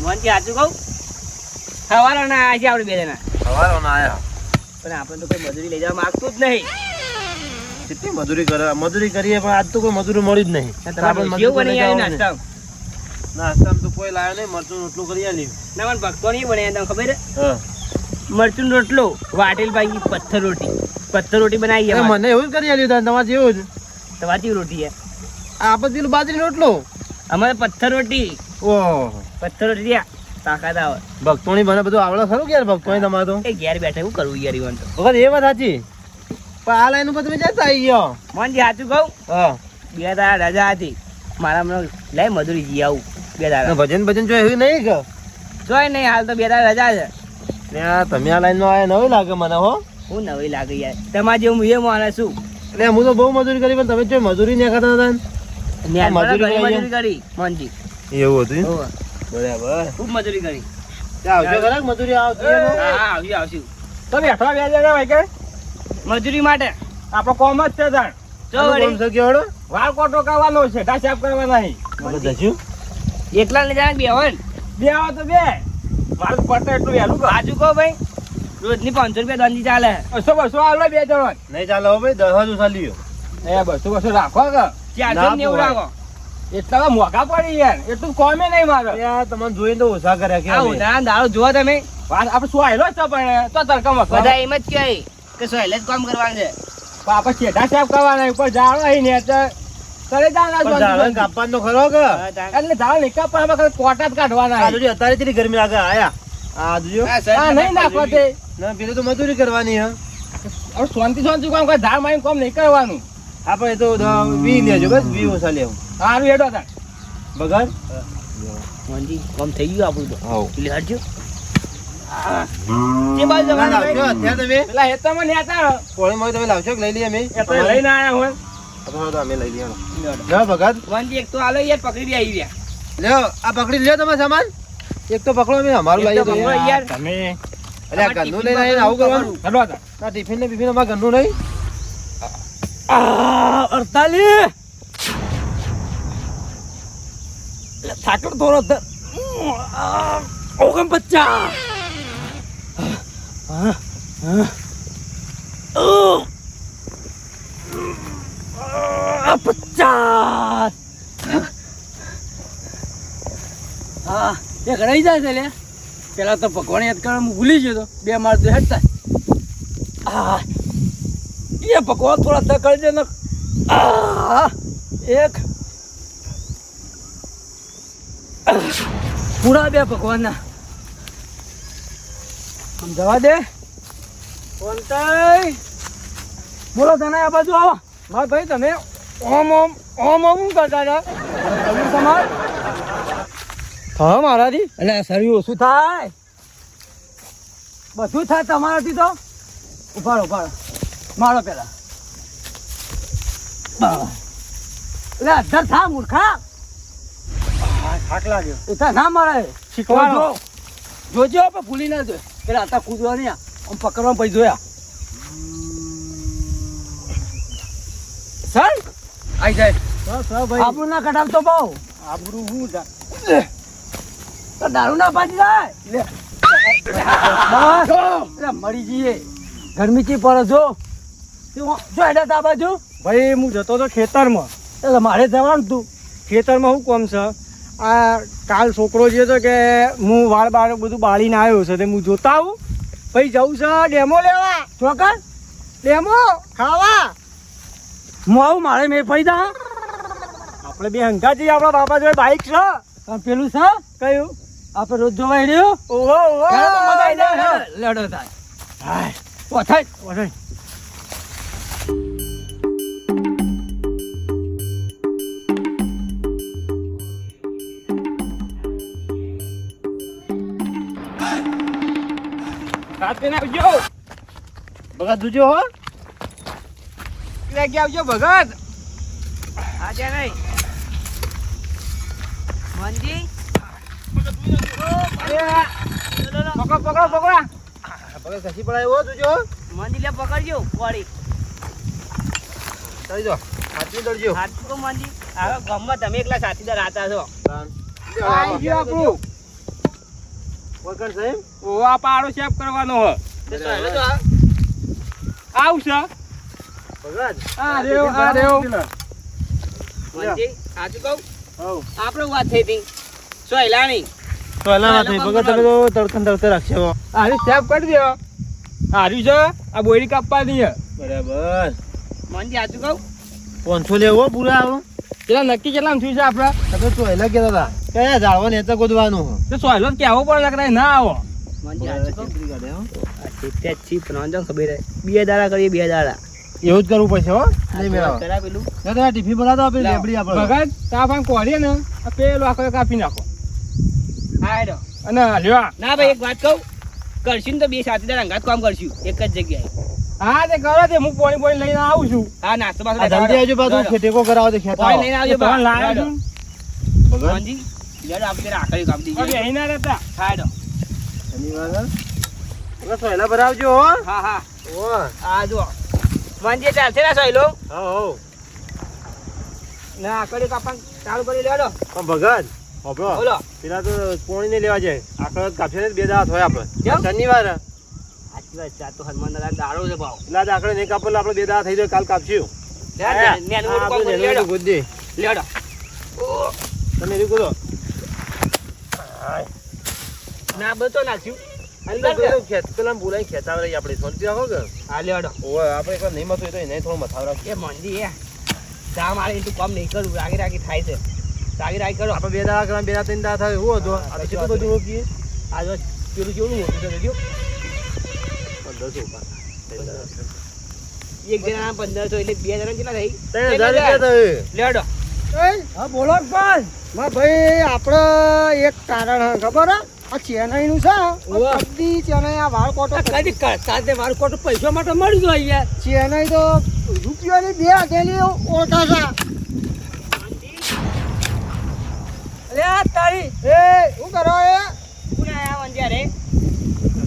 મોહનજી સાચું કહું સવારો ના આવ્યા છે આપણે બે જણા સવારો ના આયા પણ આપણે તો કોઈ મજૂરી લઈ જવા માંગતું જ નહીં. કેટલી મજૂરી કરીએ પણ આજ તો કોઈ મજૂરી મળી જ નહીં. કેવું બની યાર નાસ્તા નાસ્તામાં તો કોઈ લાયો નહીં. મરચું રોટલું કરી આલ્યું. ના મને ભક્તો નહીં બને તમને ખબર છે હા મરચું રોટલો વાટેલ ભાઈ પથ્થર રોટી બનાવી અરે મને એવું જ કરી આલ્યું. તમારે જેવું જ તમારી રોટી છે આપણે પેલું બાજરી રોટલો અમારે પથ્થર રોટી ઓહો પથ્થર રોટી રહ્યા તાકાત આવે. ભક્તોની મને બધું આવડે ખરું કે યાર ભક્તોની તમારે તો એ ઘેર બેઠા એવું કરવું યાર ઈવન તો વખત એ વાત સાચી પણ આ લાઈન ઉપર તમે જતા આવી ગયો. મોહનજી સાચું કહું હા બે દાડા રજા હતી મારા મને લઈ મજૂરી જઈ આવું બે દાડા ભજન ભજન જો એવું નહીં કે જોઈ નહીં હાલ તો બે દાડા રજા છે. તમે આ લાઈન માં આયા નવું લાગે મને હો. હું નવી લાગે યાર તમારે જેવું એ માને શું એટલે હું તો બહુ મજૂરી કરી પણ તમે જો મજૂરી નહીં કરતા હતા મજૂરી કરી મોહનજી એવું હતું હોવે. બરાબર ખૂબ મજૂરી કરી આવજો ખરા મજૂરી આવતી આવશું તો બેઠા બે જણા ભાઈ કે મજૂરી માટે આપણો કોમ જ છે તાણ જો વળી વાળ કોટો કરવાનો છે ઢા સાફ કરવા નહીં એકલા ને જાણે બેવન બે આવો તો બે મારે પડતા એટલું વહેલું કર સાચું કહો ભાઈ રોજની 500 રૂપિયા દંડી ચાલે 200 આવડે બે જણા નહીં ચાલે હો ભાઈ 10 ચાલ્યું એ 200 રાખો કે 490 રાખો એટલા મોંઘા પડી યાર એટલું કોમે નહીં મારે તમને જોઈને તો ઓછા કર્યા કે આ ઉધારણ દાડો જુઓ તમે વાત આપણે શું આવેલો છે પણ તો તડકામાં બધા એમ જ કહે કે સોહેલે જ કામ કરવાનું છે આપણે છેડા સાફ કરવાના ઉપર જાળો અહીં ને કરે કાપવાનો ખરો કે એટલે ઝાડ નહીં કાપવા કોટા જ કાઢવાના અત્યારે કેટલી ગરમી લાગે આયા આ જોજો હા નહીં નાખવા તે ના પેલું તો મજૂરી કરવાની હે હવે શાંતિ કામ કરે ઝાડ મારી કામ નહીં કરવાનું આપણે એ તો 20 લેજો બસ 20 ઓછા લેવું સારું હેડો તાર બગાડ મોહનજી કામ થઈ ગયું આપણું તો હાઉ પેલી હટજો કે બાજુ જવાનું ભાઈ? અત્યારે તમે પેલા હેતામાં નેતા કોળીમાં તમે લાવશો કે લઈ લઈએ અમે એ તો લઈને આયા હોય અથવા તો અમે લઈ લઈએ લ્યો ભગત મોહનજી એક તો આલો યાર પકડી બી આવી ગયા લ્યો આ પકડી લ્યો તમે સામાન એક તો પકડો અમે અમારું લઈએ તો પકડો યાર. તમે અરે આ ગંદુ લઈને આવીને આવું કરવાનું હેડો તાર આ ટિફિન ને બિફિન અમારે ગંદુ નહીં 48 થાકડ થોડો 49 હા એક રહી જાય છે લે પેલા તો ભગવાન યાદ કરવા ભૂલી ગયો તો બે માર તો હેડતા આ એ ભગવાન થોડા ધકડ દે ને આ એક પૂરા બે ભગવાનના આમ જવા દે કોંતાઈ બોલો તને આ બાજુ આવો માર ભાઈ તમે ઓમ ઓમ ઓમ ઓમ કરતા હતા તમે તમાર હા મારાથી એટલે શરીર ઓછું થાય બધું થાય તમારાથી તો ઉભાડો મારો પેલા એટલે અધર થા મૂર્ખા થાક લાગ્યો એ તો ના મારે શીખવાનો જોજો આપણે ભૂલી ના જોઈએ પેલા હતા કૂદવા નહીં આમ પકડવા પછી જોયા સર આઈ જાય આબરૂ ના કઢાવતો બહુ આબરૂ હું તો દારૂ ના પાછી જાય લે મરી જઈએ ગરમી ચી પડે જો હેડા તા બાજુ ભાઈ હું જતો તો ખેતરમાં એટલે મારે જવાનું તું ખેતરમાં શું કોમ છે આ કાલ છોકરો જે હતો કે હું વાળ બાળ બધું બાળીને આવ્યો છે તે હું જોતા આવું પછી જવું છે ડેમો લેવા ચોકર ડેમો ખાવા હું આવું મારે મેં પૈ દા આપણે બે હંકા જઈએ આપણા બાપા જોડે બાઈક છે પેલું છે કયું આપણે રોજ જોવા રહ્યો ઓહો લડો થાય હાય ઓથાય ભગત જોજો હો આવજો ભગત આજે નહીં મોહનજી પકડો ભગત કશી પડાય હો જોજો મોહનજી લે પકડજો વાળી ચાલી જો હાથી દરજો હાથ તો મોહનજી હવે ગામમાં તમે એકલા સાથીદાર આતા છો આવી ગયો આપણું વગર સાહેબ ઓ આ પાડો સાફ કરવાનો હ તે સોયલો તો આ. આવશે ભગત આ રેવ મંજી, સાચું કહું? હવ આપણે વાત થઈ હતી સોયલા નહીં. પહેલા વાત થઈ ભગત તમે તો તડકન તડકે રાખશો આરી સાફ કરી દો આરી છે આ બોયડી કાપવાની હે બરાબર મંજી, સાચું કહું? 500 લેવો પૂરા આવો કેટલા નક્કી કેટલા થયું છે આપડે તમે તો એલા કેતા હતા કયા ઝાડવા ને તો ગોદવાનું તો સોયલો કેવો પડે લકડાય ના આવો મંજી, સાચું કહું? ચીપરી કાઢે હો. આ ચીપ્યા જ ચીપ ના જાઉં ખબર હે. 2 દાડા કરીએ 2 દાડા. એવું જ કરવું પડશે હો નહીં મેળાવો કરા પેલું. ના તો આ ટિફિન બનાવતો આપી લાવ. લેબડી આપણે ભગત તાપ આમ કોરીએ ને આ પેલો આખો કાપી નાખો હા હેડો. અને લ્યો ના ભાઈ એક વાત કહું, કરશું ને તો 2 સાથીદાર અંગાત કામ કરશું એક જ જગ્યાએ. હા તે કરો તે હું પોણી લઈને આવું છું હા નાસ્તો બાસ્તો આ જલ્દી આવજો પાછું લેતા ખેટેકો કરાવો તો ખેતા પાણી લઈને આવજો તમારે બા. લાવ્યો હેડો. છું ભગત મંજી, લેડો આપણે રાખડી કાપ દીધી. હવે અહીં ના રહેતા હા હેડો. શનિવાર હવે સોયલા ભરાવજો હો હા હા ઓ આ જો મંજી ચાલશે ને સોયલો હો ના આકડી કાપણ ચાલુ કરી લેડો. પણ ભગત હોબળો બોલો. પેલા તો પોણી ને લેવા જાય આખો કાપશે ને 2 દાડા થોય આપણે કેમ? શનિવાર સાચી વાત છે, આ તો હનુમાન દાદાનો દાડો છે ભાવ. એટલે આકડે નહીં કાપો એટલે આપણે 2 દાડા થઈ જાય કાલ કાપશું લેડો, નેનું મોટું કામ કરી લેડો. ગુદ્દી લેડો. તમે રીકું દો ના બતો નાખ્યું અંદર પેલું ખેત પેલા બોલાઈ ખેતા રહી આપણે શાંતિ રાખો કે હા લેડો. ઓય આપણે એકવાર નહીં મતું તો એને થોડો મથાવ રાખો એ મંજી એ જા મારે તું કામ નહીં કરું, રાગી રાગી થાય છે. રાગી રાગી કરો. આપણે 2 દાડા કરવા 2 દાડા 3 દાડા થાય એવું હતો આ તો કેટલું બધું રોકીએ આ જો પેલું કેવું મોટું છે જોજો. 1500 ઉપર એક જણા 1500 એટલે 2 જણા કેટલા થઈ? 3000 રૂપિયા થાય લેડો. હા બોલો પણ માં ભાઈ આપણે એક કારણ હે ખબર હે આ ચેન્નઈ નું છે કદી ચેન્નઈ આ વાળ કોટો કદી સાથે વાળ કોટો પૈસા માટે મળી ગયો યાર ચેન્નઈ તો રૂપિયાની 2 હથેલી ઓળખા છે અરે તારી એ શું કરો એ કોણ આયા મંજી રે?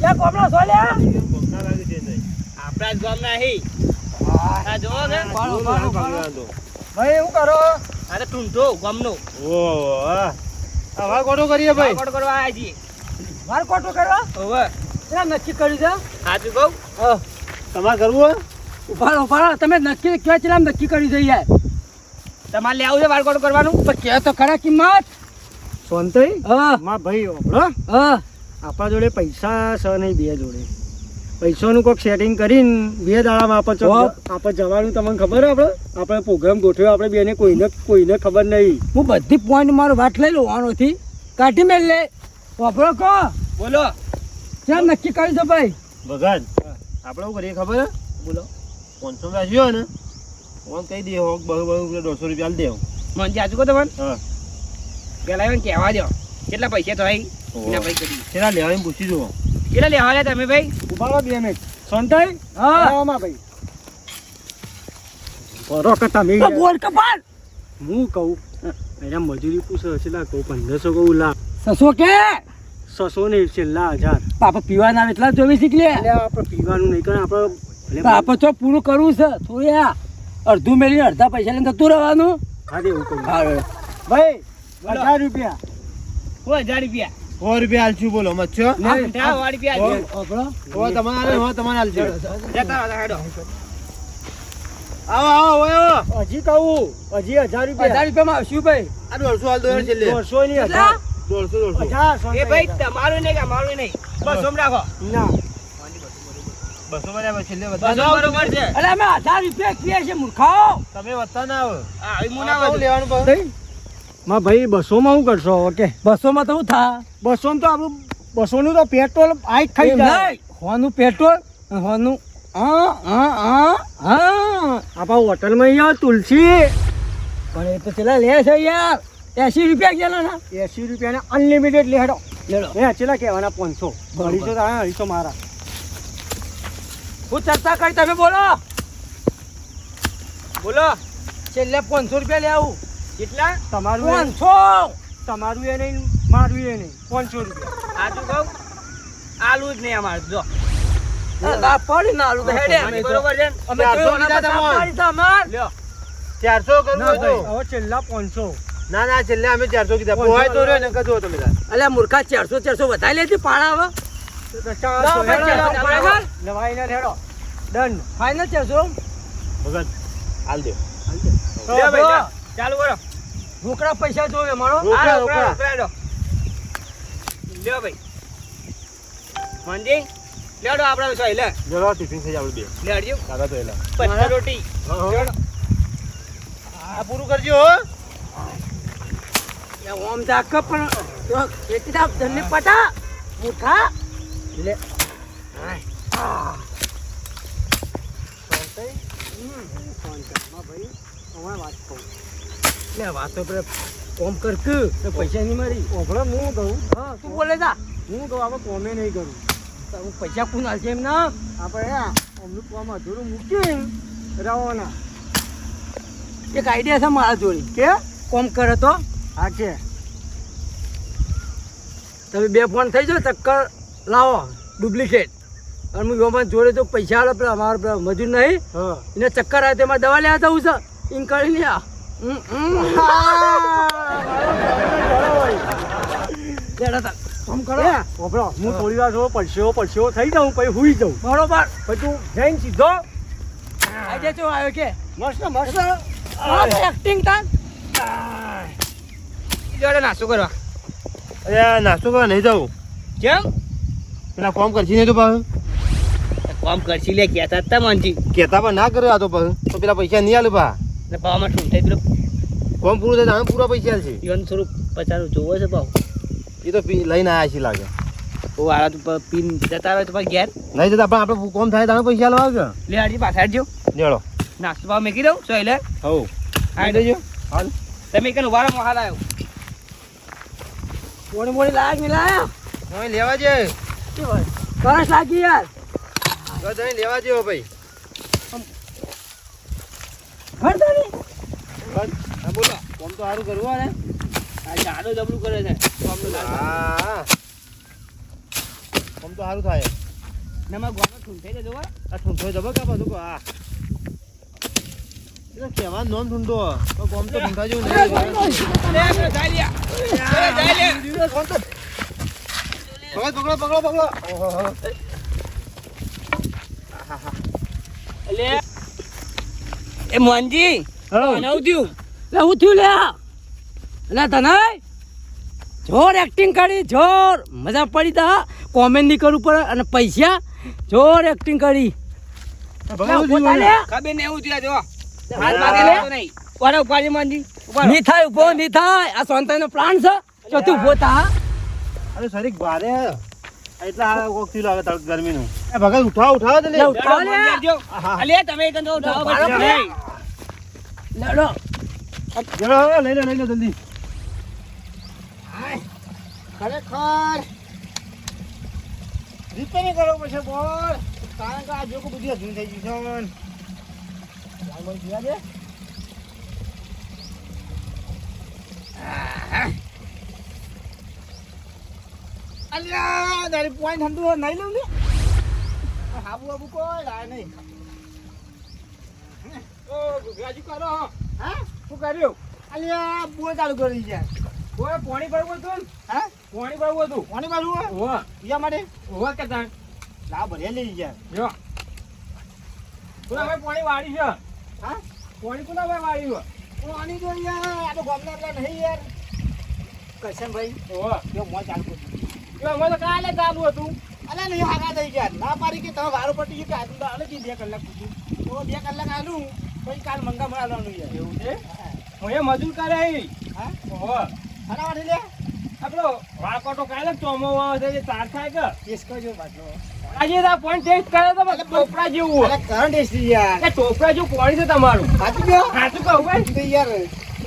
ક્યાં કોમનો સોલ્યા પગના લાગે છે નહીં આપણા જ ગામના હી. આ જો ને ભાઈ શું કરો આ તો ટૂંઢો ગામનો. ઓહો આ વાળ કોટો કરીએ ભાઈ વાળ કરવા આયા છીએ. વાળ કોટો કરવા ઓવે. ત્યાં નક્કી કર્યું છે સાચું કહું? તમારે કરવું હે ઉભા ઉભા તમે નક્કી ક્યાં ચલામ નક્કી કરી દઈ યાર તમારે લેવું છે વાળ કોટો કરવાનું? તો કે તો ખરા કિંમત સોનતઈ હા માં ભાઈ ઓબળો હા આપણા જોડે પૈસા છે નહીં 2 જોડે પૈસાનું કોઈક સેટિંગ કરીને 2 દાડામાં આપણે જવાનું તમને ખબર હે આપણે પ્રોગ્રામ ગોઠવ્યો આપણે બેને કોઈને ખબર નહીં હું બધી પોઈન્ટ મારો વાત લઈ લઉં આનોથી કાઢી મેલ લે વાપરો કહો બોલો. ક્યાં નક્કી કરી દો ભાઈ ભગત આપણે શું કરીએ ખબર હે બોલો. 500 રાખ્યો ને ઓન કહી દે હોક બહુ 200 રૂપિયા આલ દેવ મંજી સાચું કહો તમને? હા પેલા એને કહેવા દો કેટલા પૈસા થાય એના પૈસા કરી. કેટલા લેવાની પૂછી જુઓ કેટલા લેવા લે તમે ભાઈ? ઉભા રહો 2 મિનિટ સંતાઈ હા ભાઈ બરો કે તમે બોલ કપાલ હું કહું એના મજૂરી પૂછો છેલ્લા કહું 1500 કહું લા સસો કે 600 ને છેલ્લા 1000 પાપા પીવાના આવે એટલા જોવી શીખ લે એટલે આપણે પીવાનું નહીં કરે આપણે પાપા તો પૂરું કરવું છે થોડી આ અડધું મેલી અડધા પૈસા લઈને જતું રહેવાનું હા દે એવું કહું હા ભાઈ બોલો. 1000 રૂપિયા 1000 રૂપિયા. 100 રૂપિયા આલશું બોલો મચ્છો આ 10 રૂપિયા આપજો. હો તમારે આલજો જતા રહો, હેડો. આવો હજી કહું હજી 1000 રૂપિયા 1000 રૂપિયામાં આવશું ભાઈ આ 150 આલ દો છેલ્લે 150 ની 1000 150 એ ભાઈ તમારું નહીં કે અમારું નહીં. બસ ઓમ રાખો. ના 200 બરાબર છેલ્લે બસ બધા બરોબર છે. અરે અમે 1000 રૂપિયા કીએ છે મૂર્ખાઓ તમે વધતા ના આવો હા હવે મુના વધુ. લેવાનું ભાઈ માં ભાઈ 200 માં શું કરશો ઓકે 200 માં તો શું થા 200 તો આપણું 200 નું તો પેટ્રોલ આઈ ખાઈ એમ જાય નહીં. હોનું પેટ્રોલ અને હોનું આપા હોટલમાં અહીંયા તુલસી પણ એ તો ચેલા લે છે યાર 80 રૂપિયા ગયેલા ના 80 રૂપિયા અનલિમિટેડ લે હેડો લેડો મેં ચેલા કહેવાના 500 250 તો 250 મારા હું ચર્ચા કરી તમે બોલો બોલો. છેલ્લે 500 રૂપિયા લે આવું કેટલા? તમારું 500 તમારું એ નહીં મારું એ નહીં 500 રૂપિયા સાચું કહું? આલુ જ નહીં અમારે જો. પડી ના આલું તો હેડે અમે તો બરોબર છે ને? અમે તો 400 લીધા પાડી તો અમાર લ્યો. 400 કરવું ના હતું ભાઈ. હવે છેલ્લા 500 ના ના છેલ્લે અમે 400 કીધા પોહાય તો રહ્યો ને કજો તમે તાર. અલ્યા મૂર્ખા 400 વધારી લેતી પાણા હવે નવાઈને હેડો ડન ફાઈનલ 400 ભગત હાલ દે. લે ભાઈ લે. ચાલુ કરો. રોકડા પૈસા જોવે મારો રોકડા, આ રોકડા. રોકડા. લ્યો ભાઈ મંદી લેડો આપણે સોય લે જરા ટિફિન થઈ જાય આપણે બે. લેડજો દાદા તો એલા. પચાસ રોટી લેડો. આ પૂરું કરજો હો. ઓમ જાક પણ એકદમ ધન્ય પટા મૂર્ખા લે વાત તો કોમ કર કે પૈસા નહીં મારી ઓભળો હું કહું હા તું બોલે જા હું કહું આપણે કોમે નહીં કરું તારું પૈસા કોણ હાલશે એમ ના આપણે અમનું કોમ અધૂરું મૂકીને રવાના એક આઈડિયા છે મારા જોડે કે કોમ કરે તો હા કે તમે 2 ફોન થઈ જાઓ ચક્કર લાવો ડુપ્લિકેટ અને હું યોમાં જોડે તો પૈસા આલો પેલા અમારા પેલા મજૂર નહીં હા એને ચક્કર આવે તેમાં દવા લેવા જવું છે એમ કરી લે કોમ કરો ઓભળો હું થોડી વાર થોડો પરસેવો થઈ જાઉં પછી હુઈ જાઉં બરોબર પછી તું જઈને સીધો આજે જો આવ્યો કે મસ્ત મસ્ત એક્ટિંગ તાન જોડે નાસ્તો કરવા અરે નાસ્તો કરવા નહીં જાઉં. કેમ પેલા કોમ કરશી નહીં તો પાછું. કોમ કરશી લે કહેતા હતા મંજી કહેતા પણ ના કર્યો આ તો પાછું તો પેલા પૈસા નહીં આલે પા. ને ભાવમાં શું થાય પેલો કોમ પૂરું થાય તો આમ પૂરા પૈસા આલશે. ઈવન થોડુંક 50 જોવો છે ભાવ એ તો લઈને આયા છે લાગે. ઓ આળા તું પીન જતા આવે તો પછી ઘેર નહીં જતા આપણે કોમ થાય તો પૈસા આલવા આવે લે હાજી પાછા હટજો કે લેડો. નાસ્તો ભાવ મેકી દઉં સોય લે હવ હા દેજો હાલ. તમે કન વાળા હાલ આવ્યો મોડી મોડી લાગ ને લાયા હવે લેવા જે કરસ લાગી યાર તમે લેવા જેવો ભાઈ. હરતો ની હા બોલો. કોમ તો સારું કરવું ને. આ જાડો જબરું કરે છે કોમનું લાલ હા કોમ તો સારું થાય. નમક ગોળો ઠૂંઠાઈ દેજો હો. આ ઠૂંઠો જબર કા બધું આ એટલે કહેવાનું નોમ ઠૂંઠો તો કોમ તો ઠૂંઠા જેવું નહીં. લે આપણે જાય લ્યા જાય લે પકડો પકડો પકડો પકડો. લે એ મોનજી નવ થયું લે હું થયું લે લે તનાય જોર એક્ટિંગ કરી જોર મજા પડી તા કોમેન્ટ નહીં કરવું પડે અને પૈસા જોર એક્ટિંગ કરી ખબર ને એવું થયું જો હાથ માગે લે તો નહીં ઓરે ઉપાડી મોનજી ઉપાડો નહીં થાય ઉભો નહીં થાય આ સોનતાઈનો પ્લાન છે તો તું ઉભો થા અરે સરીક ભારે હે. એટલા આ કોક થયું લાગે તડક ગરમીનું. એ ભગત ઉઠાવ તો લે. લે, ઉઠાવ લે. અલે તમે કન તો ઉઠાવો બાળક પછી લે. નહીં. લેડો જરા લઈ લે જલ્દી. ખરેખર રિપેરિંગ કરવું પડશે બોલ કારણ કે આ જોકો બધી અધૂરી થઈ ગઈ છે લાલભાઈ જીવા દે અલ્યા તારી પોઈન્ટ હંધું નહીં લઉં ને હાબુ હાબુ કોઈ લાય નહીં ઓ ગુજરાતી કરો હા શું કર્યું અલ્યા બોલ ચાલુ કરી જાય ઓય પાણી ભરવું હતું હા પાણી ભરવું હતું કોની બાજુ ઓહ યા માટે ઓહ કે તાણ લા ભરે લઈ જાય જો કોના ભાઈ પાણી વાળી છે હા પાણી કોના ભાઈ વાળી છે કોની તો યાર આ તો ગામના એટલા નહીં યાર કરશનભાઈ ઓહ જો મોં ચાલુ કર જો અમે તો કાલે ચાલુ હતું અલા નહીં હાગા થઈ ગયા ના પાડી કે તમે વારો પટી ગયું કે આજુ તો આલે 2 કલાક પૂછ્યું તો 2 કલાક આલું પછી કાલ મંગા મળવાનું યાર એવું છે હું એ મજૂર કરે અહીં હા ઓહ ખાના વાળી લે આપણો વાળકોટો કાલે ચોમો આવે છે તાર થાય કે ટેસ્ટ કરજો પાછો આજે આ પોઈન્ટ ટેસ્ટ કરે તો પછી ટોપરા જેવું હોય અલા કરંટ ટેસ્ટ યાર કે ટોપરા જેવું પાણી છે તમારું સાચું ગયો સાચું કહું ભાઈ તો યાર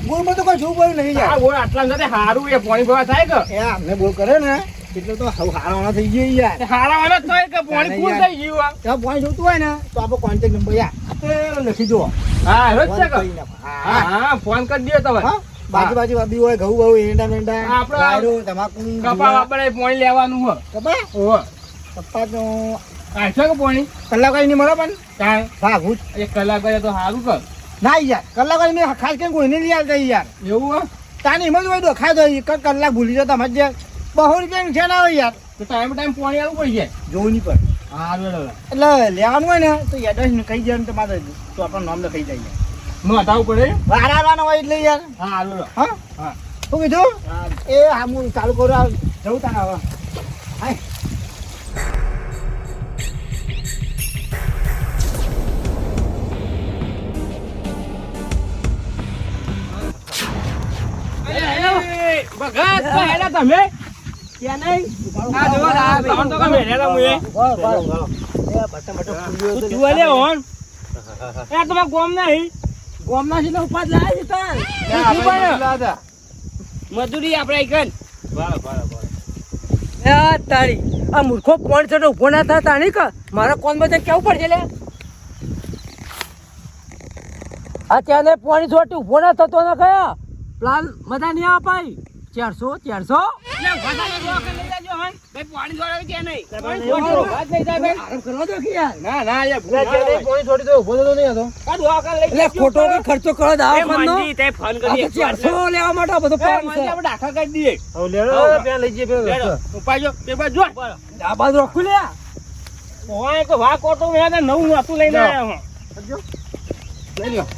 બોલ માં તો કોઈ જોવું પડ્યું નહીં આ યાર ઓર આટલા સાથે હારું એ પાણી ભરવા થાય કે એ અમને બોલ કરે ને એટલે તો હારાવાના થઈ ગયો યાર હારા વાળા થાય કે પાણી ફૂલ થઈ ગયું આ ત્યાં પોઈન્ટ જોતું હોય ને તો આપણો કોન્ટેક્ટ નંબર યાર તે લખી દો હા હવે જ છે કે કરી નાખો. હા હા ફોન કરી દો તમે હા બાજુ બાજુ વાબી હોય ઘઉં બહુ એંડા મેંડા આપણે ગાયરો તમાકુ કપા આપણે પાણી લેવાનું હોય કપા ઓહ કપા તો આ છે કે પાણી કલાક વાળી નહીં મળે પણ કાંઈ ભાગું જ એક કલાક કરે તો સારું કર ના યાર કલાક વાળી મેં ખાસ કેમ કોઈને નહીં આવતા યાર એવું હોય તાને એમાં જ હોય દોખાય તો એક જ કલાક ભૂલી જાઓ તમારે જે 200 રૂપિયાનું છે ના હોય યાર તો ટાઈમ પાણી આવવું પડશે જોવું નહીં પડે હા રેડો એટલે લેવાનું હોય ને તો એડ્રેસ કહી દેવાનું તમારે તો આપણું નામ લખાઈ જાય નો હટાવવું પડે વાર આવવાના હોય એટલે યાર હા રેડો હા હા શું કીધું એ હા હું ચાલુ કરું આ જવું તાને હવે હાય ભગત તો હેડા તમે ત્યાં નહીં આ જો આ ત્રણ તો કમે હેડા મુએ તું જુએ લે ઓન એ તમે ગોમ નહીં ગોમ ના છે ઉપાદ લાય છે તાર મજૂરી આપણે એકન તારી આ મૂર્ખો કોણ છે ઉભો ના થાય તાણી કા મારા કોણ બધા કેવું પડશે લે આ ત્યાં પાણી છોટી ઉભો ના થતો ના કયા પ્લાન મજા નહીં અપાય 400 લે ભગત જો કે લઈ જાજો હન ભાઈ પાણી જોડાવે કે નહીં વાત નહીં થાય ભાઈ આરામ કરવા દો કે યાર ના ના યાર પાણી છોડી દો ઉભો તો નહીં હતો આ દોકા લઈ એટલે ખોટો કે ખર્ચો કરો દા એ મંદી તે ફોન કરી 400 લેવા માટે આ બધું પ્લાન છે આપણે ડાખા કરી દઈએ હવે લેડો પેલા લઈ જઈએ પેલા ઉપાજો તે બાજુ જો આ બાજુ રાખું લે ઓય તો વા કોટો મેં નવું હતું લઈને આવ્યો હું લઈ લ્યો